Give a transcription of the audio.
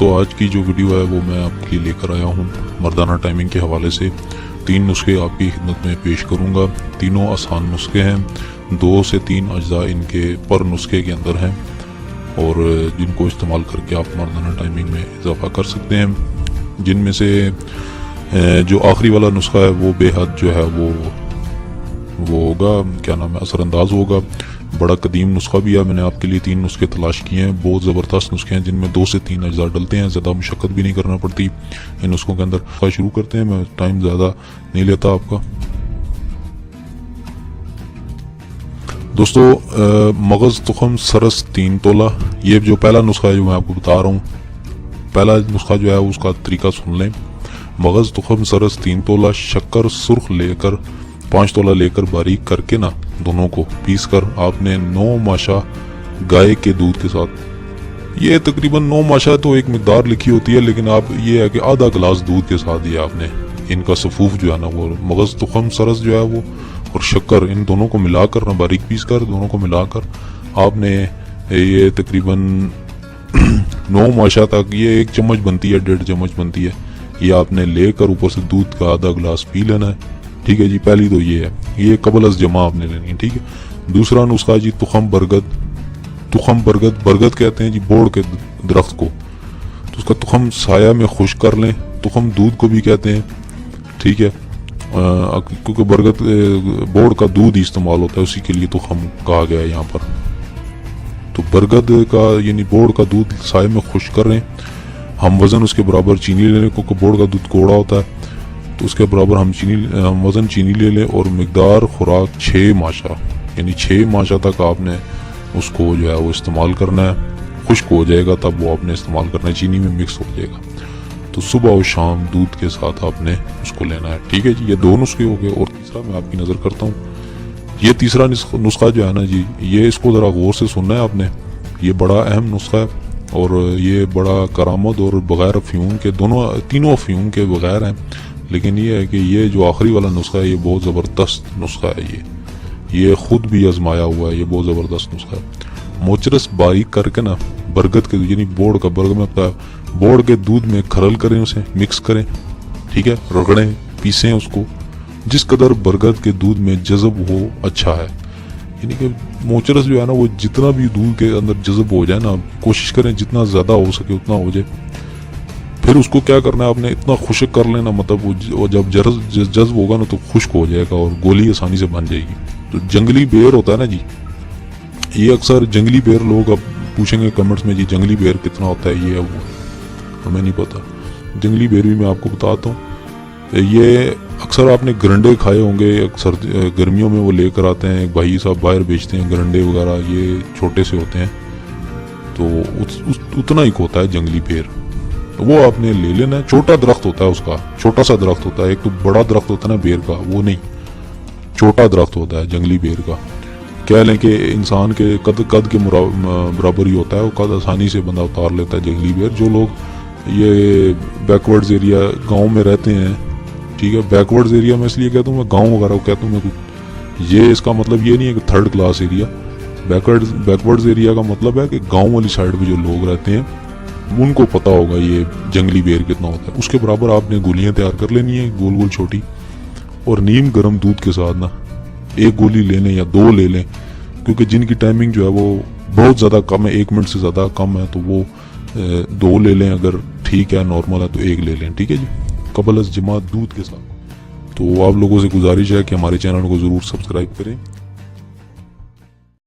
دوستو آج کی جو ویڈیو ہے وہ میں آپ کے لیے لے کر آیا ہوں مردانہ ٹائمنگ کے حوالے سے 3 نسخے آپ کی خدمت میں پیش کروں گا۔ تینوں آسان نسخے ہیں، 2 سے 3 اجزاء ان کے پر نسخے کے اندر ہیں اور جن کو استعمال کر کے آپ مردانہ ٹائمنگ میں اضافہ کر سکتے ہیں۔ جن میں سے جو آخری والا نسخہ ہے وہ بے حد جو ہے وہ ہوگا کیا نام ہے اثر انداز ہوگا۔ بڑا قدیم نسخہ بھی ہے، میں نے آپ کے لیے 3 نسخے تلاش کیے ہیں، بہت زبردست نسخے ہیں جن میں 2 سے 3 اجزاء ڈلتے ہیں، زیادہ مشقت بھی نہیں کرنا پڑتی ان نسخوں کے اندر۔ شروع کرتے ہیں، میں ٹائم زیادہ نہیں لیتا آپ کا۔ دوستو مغز تخم سرس 3 تولہ، یہ جو پہلا نسخہ ہے جو میں آپ کو بتا رہا ہوں، پہلا نسخہ جو ہے اس کا طریقہ سن لیں۔ مغز تخم سرس 3 تولہ، شکر سرخ لے کر 5 تولہ لے کر باریک کر کے نا دونوں کو پیس کر آپ نے 9 ماشا گائے کے دودھ کے ساتھ، یہ تقریباً 9 ماشا تو ایک مقدار لکھی ہوتی ہے لیکن آپ یہ ہے کہ آدھا گلاس دودھ کے ساتھ یہ آپ نے ان کا صفوف جو ہے نا وہ مغز تخم سرس جو ہے وہ اور شکر ان دونوں کو ملا کر نا باریک پیس کر دونوں کو ملا کر آپ نے یہ تقریباً 9 ماشا تک، یہ 1 چمچ بنتی ہے، 1.5 چمچ بنتی ہے، یہ آپ نے لے کر اوپر سے دودھ کا آدھا گلاس پی لینا ہے۔ ٹھیک ہے جی، پہلی تو یہ ہے، یہ قبل از جمع آپ نے لینی ہے۔ ٹھیک ہے، دوسرا نسخہ جی تخم برگد، برگد کہتے ہیں جی بوڑ کے درخت کو، تو اس کا تخم سایہ میں خشک کر لیں، تخم دودھ کو بھی کہتے ہیں۔ ٹھیک ہے، کیونکہ برگد بوڑ کا دودھ ہی استعمال ہوتا ہے، اسی کے لیے تخم کہا گیا ہے یہاں پر۔ تو برگد کا یعنی بوڑ کا دودھ سائے میں خشک کر لیں، ہم وزن اس کے برابر چینی لے لیں، کیونکہ بوڑ کا دودھ کوڑا ہوتا ہے تو اس کے برابر ہم وزن چینی لے لیں، اور مقدار خوراک 6 ماشا، یعنی 6 ماشا تک آپ نے اس کو جو ہے وہ استعمال کرنا ہے۔ خشک ہو جائے گا تب وہ آپ نے استعمال کرنا ہے، چینی میں مکس ہو جائے گا، تو صبح و شام دودھ کے ساتھ آپ نے اس کو لینا ہے۔ ٹھیک ہے جی، یہ 2 نسخے ہو گئے، اور تیسرا میں آپ کی نظر کرتا ہوں۔ یہ تیسرا نسخہ جو ہے نا جی، یہ اس کو ذرا غور سے سننا ہے آپ نے، یہ بڑا اہم نسخہ ہے اور یہ بڑا کارآمد اور بغیر افیون کے، تینوں افیون کے بغیر ہیں، لیکن یہ ہے کہ یہ جو آخری والا نسخہ ہے یہ بہت زبردست نسخہ ہے، یہ خود بھی آزمایا ہوا ہے، یہ بہت زبردست نسخہ ہے۔ موچرس باریک کر کے نا برگد کے یعنی بوڑ کا برگد میں بوڑ کے دودھ میں کھرل کریں، اسے مکس کریں، ٹھیک ہے، رگڑیں، پیسیں اس کو، جس قدر برگد کے دودھ میں جذب ہو اچھا ہے، یعنی کہ موچرس جو ہے نا وہ جتنا بھی دودھ کے اندر جذب ہو جائے نا، کوشش کریں جتنا زیادہ ہو سکے اتنا ہو جائے۔ پھر اس کو کیا کرنا ہے آپ نے اتنا خشک کر لینا، مطلب وہ جب جذب ہوگا نا تو خشک ہو جائے گا اور گولی آسانی سے بن جائے گی۔ تو جنگلی بیر ہوتا ہے نا جی، یہ اکثر جنگلی بیر لوگ اب پوچھیں گے کمنٹس میں، جی جنگلی بیر کتنا ہوتا ہے، یہ وہ ہمیں نہیں پتا۔ جنگلی بیر بھی میں آپ کو بتاتا ہوں، یہ اکثر آپ نے گرنڈے کھائے ہوں گے، اکثر گرمیوں میں وہ لے کر آتے ہیں، ایک بھائی صاحب باہر بیچتے ہیں گرنڈے وغیرہ، یہ چھوٹے سے ہوتے ہیں، تو اتنا ہی ہوتا ہے جنگلی بیر، وہ آپ نے لے لینا ہے۔ چھوٹا درخت ہوتا ہے، اس کا چھوٹا سا درخت ہوتا ہے، ایک تو بڑا درخت ہوتا ہے نا بیر کا، وہ نہیں، چھوٹا درخت ہوتا ہے جنگلی بیر کا، کہہ لیں کہ انسان کے قد کے برابر ہی ہوتا ہے، وہ قد آسانی سے بندہ اتار لیتا ہے جنگلی بیر۔ جو لوگ یہ بیکورڈز ایریا گاؤں میں رہتے ہیں، ٹھیک ہے، بیکورڈز ایریا میں اس لیے کہتا ہوں، میں گاؤں وغیرہ کو کہتا ہوں میں، یہ اس کا مطلب یہ نہیں ہے کہ 3rd class area, backwards area کا مطلب ہے کہ گاؤں والی سائڈ پہ جو لوگ رہتے ہیں ان کو پتا ہوگا یہ جنگلی بیر کتنا ہوتا ہے۔ اس کے برابر آپ نے گولیاں تیار کر لینی ہیں، گول گول چھوٹی، اور نیم گرم دودھ کے ساتھ نا 1 گولی لے لیں یا 2 لے لیں، کیونکہ جن کی ٹائمنگ جو ہے وہ بہت زیادہ کم ہے، 1 منٹ سے زیادہ کم ہے، تو وہ 2 لے لیں، اگر ٹھیک ہے نارمل ہے تو 1 لے لیں۔ ٹھیک ہے جی، قبل از جمع دودھ کے ساتھ۔ تو آپ لوگوں سے گزارش ہے کہ ہمارے چینل کو ضرور سبسکرائب کریں